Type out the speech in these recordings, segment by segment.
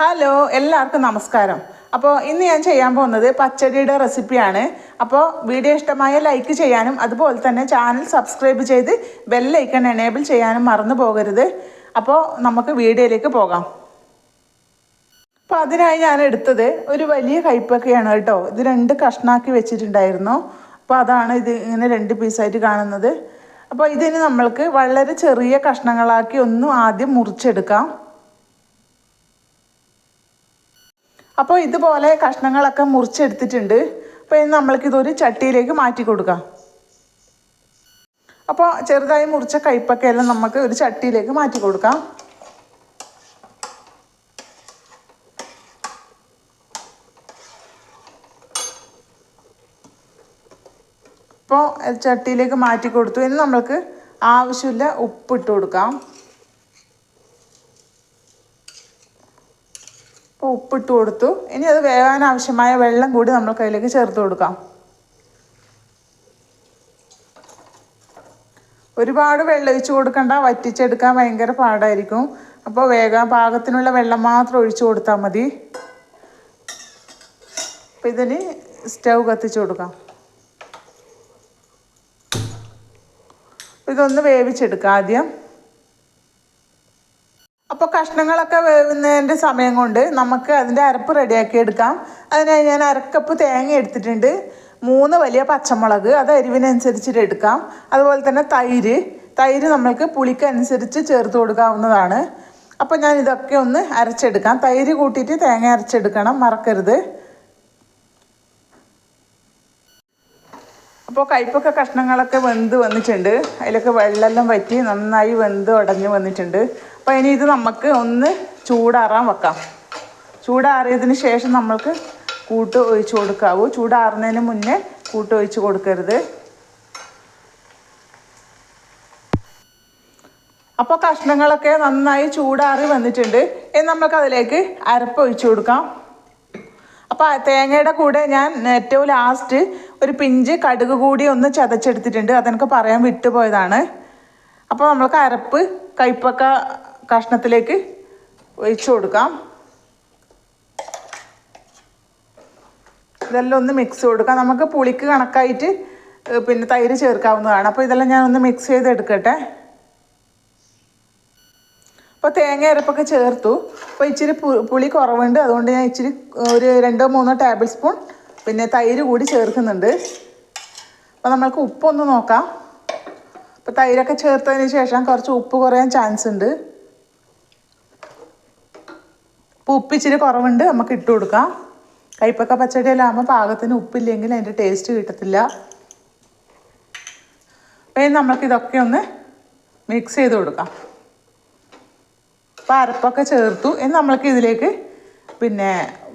Hello, എല്ലാവർക്കും നമസ്കാരം. അപ്പോൾ ഇന്ന് ഞാൻ ചെയ്യാൻ പോകുന്നത് പച്ചടിയുടെ റെസിപ്പിയാണ്. അപ്പോൾ വീഡിയോ ഇഷ്ടമായ ലൈക്ക് ചെയ്യാനും അതുപോലെ തന്നെ ചാനൽ സബ്സ്ക്രൈബ് ചെയ്ത് ബെൽ ഐക്കൺ എനേബിൾ ചെയ്യാനും മറന്നു പോകരുത്. അപ്പോൾ നമുക്ക് വീഡിയോയിലേക്ക് പോകാം. അപ്പോൾ അതിനായി ഞാൻ എടുത്തത് ഒരു വലിയ കൈപ്പക്കയാണ് കേട്ടോ. ഇത് 2 കഷ്ണാക്കി വെച്ചിട്ടുണ്ടായിരുന്നു. അപ്പോൾ അതാണ് ഇത് ഇങ്ങനെ 2 പീസായിട്ട് കാണുന്നത്. അപ്പോൾ ഇതിന് നമ്മൾക്ക് വളരെ ചെറിയ കഷ്ണങ്ങളാക്കി ഒന്ന് ആദ്യം മുറിച്ചെടുക്കാം. അപ്പോൾ ഇതുപോലെ കഷ്ണങ്ങളൊക്കെ മുറിച്ചെടുത്തിട്ടുണ്ട്. അപ്പോൾ ഇനി നമ്മൾക്കിതൊരു ചട്ടിയിലേക്ക് മാറ്റി കൊടുക്കാം. അപ്പോൾ ചെറുതായി മുറിച്ച കൈപ്പക്കയെല്ലാം നമുക്ക് ഒരു ചട്ടിയിലേക്ക് മാറ്റി കൊടുക്കാം. അപ്പോൾ ചട്ടിയിലേക്ക് മാറ്റി കൊടുത്തു. ഇനി നമ്മൾക്ക് ആവശ്യമില്ല ഉപ്പിട്ട് കൊടുക്കാം. അപ്പോൾ ഉപ്പിട്ട് കൊടുത്തു. ഇനി അത് വേവാൻ ആവശ്യമായ വെള്ളം കൂടി നമ്മൾക്ക് അതിലേക്ക് ചേർത്ത് കൊടുക്കാം. ഒരുപാട് വെള്ളം ഒഴിച്ച് കൊടുക്കണ്ട, വറ്റിച്ചെടുക്കാൻ ഭയങ്കര പാടായിരിക്കും. അപ്പോൾ വേഗം പാകത്തിനുള്ള വെള്ളം മാത്രം ഒഴിച്ചു കൊടുത്താൽ മതി. അപ്പോൾ ഇതിന് സ്റ്റൗ കത്തിച്ച് കൊടുക്കാം. ഇതൊന്ന് വേവിച്ചെടുക്കാം ആദ്യം. അപ്പോൾ കഷ്ണങ്ങളൊക്കെ വേവുന്നതിൻ്റെ സമയം കൊണ്ട് നമുക്ക് അതിൻ്റെ അരപ്പ് റെഡിയാക്കി എടുക്കാം. അതിനായി ഞാൻ 1/2 കപ്പ് തേങ്ങ എടുത്തിട്ടുണ്ട്. 3 വലിയ പച്ചമുളക്, അത് എരിവിനനുസരിച്ചിട്ട് എടുക്കാം. അതുപോലെ തന്നെ തൈര് നമ്മൾക്ക് പുളിക്കനുസരിച്ച് ചേർത്ത് കൊടുക്കാവുന്നതാണ്. അപ്പോൾ ഞാൻ ഇതൊക്കെ ഒന്ന് അരച്ചെടുക്കാം. തൈര് കൂട്ടിയിട്ട് തേങ്ങ അരച്ചെടുക്കണം, മറക്കരുത്. അപ്പോൾ കയ്പൊക്കെ കഷ്ണങ്ങളൊക്കെ വെന്ത് വന്നിട്ടുണ്ട്. അതിലൊക്കെ വെള്ളമെല്ലാം വറ്റി നന്നായി വെന്ത് ഉടഞ്ഞ് വന്നിട്ടുണ്ട്. അപ്പോൾ ഇനി ഇത് നമുക്ക് ഒന്ന് ചൂടാറാൻ വെക്കാം. ചൂടാറിയതിന് ശേഷം നമ്മൾക്ക് കൂട്ട് ഒഴിച്ച് കൊടുക്കാവൂ. ചൂടാറുന്നതിന് മുന്നേ കൂട്ട് ഒഴിച്ച് കൊടുക്കരുത്. അപ്പോൾ കഷ്ണങ്ങളൊക്കെ നന്നായി ചൂടാറി വന്നിട്ടുണ്ട്. ഇനി നമുക്ക് അതിലേക്ക് അരപ്പ് ഒഴിച്ച് കൊടുക്കാം. അപ്പോൾ തേങ്ങയുടെ കൂടെ ഞാൻ ഏറ്റവും ലാസ്റ്റ് ഒരു പിഞ്ച് കടുക് കൂടി ഒന്ന് ചതച്ചെടുത്തിട്ടുണ്ട്. അതെനിക്ക് പറയാൻ വിട്ടുപോയതാണ്. അപ്പോൾ നമ്മൾക്ക് അരപ്പ് കയ്പക്ക കഷ്ണത്തിലേക്ക് ഒഴിച്ചു കൊടുക്കാം. ഇതെല്ലാം ഒന്ന് മിക്സ് കൊടുക്കാം. നമുക്ക് പുളിക്ക് കണക്കായിട്ട് പിന്നെ തൈര് ചേർക്കാവുന്നതാണ്. അപ്പോൾ ഇതെല്ലാം ഞാൻ ഒന്ന് മിക്സ് ചെയ്തെടുക്കട്ടെ. അപ്പോൾ തേങ്ങ അരപ്പൊക്കെ ചേർത്തു. അപ്പോൾ ഇച്ചിരി പുളി കുറവുണ്ട്. അതുകൊണ്ട് ഞാൻ ഇച്ചിരി ഒരു 2-3 ടേബിൾ സ്പൂൺ പിന്നെ തൈര് കൂടി ചേർക്കുന്നുണ്ട്. അപ്പോൾ നമ്മൾക്ക് ഉപ്പൊന്ന് നോക്കാം. അപ്പോൾ തൈരൊക്കെ ചേർത്തതിന് ശേഷം കുറച്ച് ഉപ്പ് കുറയാൻ ചാൻസ് ഉണ്ട്. അപ്പോൾ ഉപ്പ് ഇച്ചിരി കുറവുണ്ട്, നമുക്ക് ഇട്ട് കൊടുക്കാം. കയ്പക്ക പച്ചടിയിലാകുമ്പോൾ പാകത്തിന് ഉപ്പില്ലെങ്കിൽ അതിൻ്റെ ടേസ്റ്റ് കിട്ടത്തില്ല. അപ്പോൾ നമുക്കിതൊക്കെ ഒന്ന് മിക്സ് ചെയ്ത് കൊടുക്കാം. അപ്പോൾ അരപ്പൊക്കെ ചേർത്തു. ഇനി നമ്മൾക്ക് ഇതിലേക്ക് പിന്നെ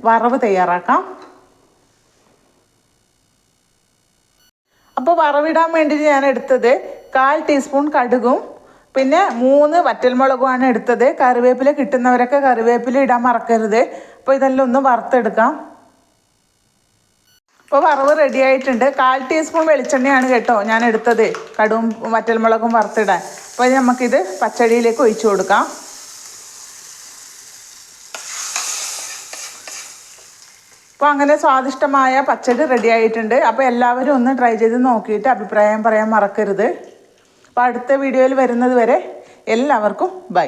വറവ് തയ്യാറാക്കാം. അപ്പോൾ വറവിടാൻ വേണ്ടിയിട്ട് ഞാൻ എടുത്തത് 1/4 ടീസ്പൂൺ കടുകും പിന്നെ 3 വറ്റൽമുളകുമാണ് എടുത്തത്. കറിവേപ്പില കിട്ടുന്നവരൊക്കെ കറിവേപ്പില ഇടാൻ മറക്കരുത്. അപ്പോൾ ഇതെല്ലാം ഒന്ന് വറുത്തെടുക്കാം. അപ്പോൾ വറവ് റെഡി ആയിട്ടുണ്ട്. 1/4 ടീസ്പൂൺ വെളിച്ചെണ്ണയാണ് കേട്ടോ ഞാൻ എടുത്തത് കടുവും വറ്റൽമുളകും വറുത്തിടാൻ. അപ്പോൾ നമുക്കിത് പച്ചടിയിലേക്ക് ഒഴിച്ചു കൊടുക്കാം. അപ്പോൾ അങ്ങനെ സ്വാദിഷ്ടമായ പച്ചടി റെഡി ആയിട്ടുണ്ട്. അപ്പോൾ എല്ലാവരും ഒന്ന് ട്രൈ ചെയ്ത് നോക്കിയിട്ട് അഭിപ്രായം പറയാൻ മറക്കരുത്. അപ്പോൾ അടുത്ത വീഡിയോയിൽ വരുന്നത് വരെ എല്ലാവർക്കും ബൈ.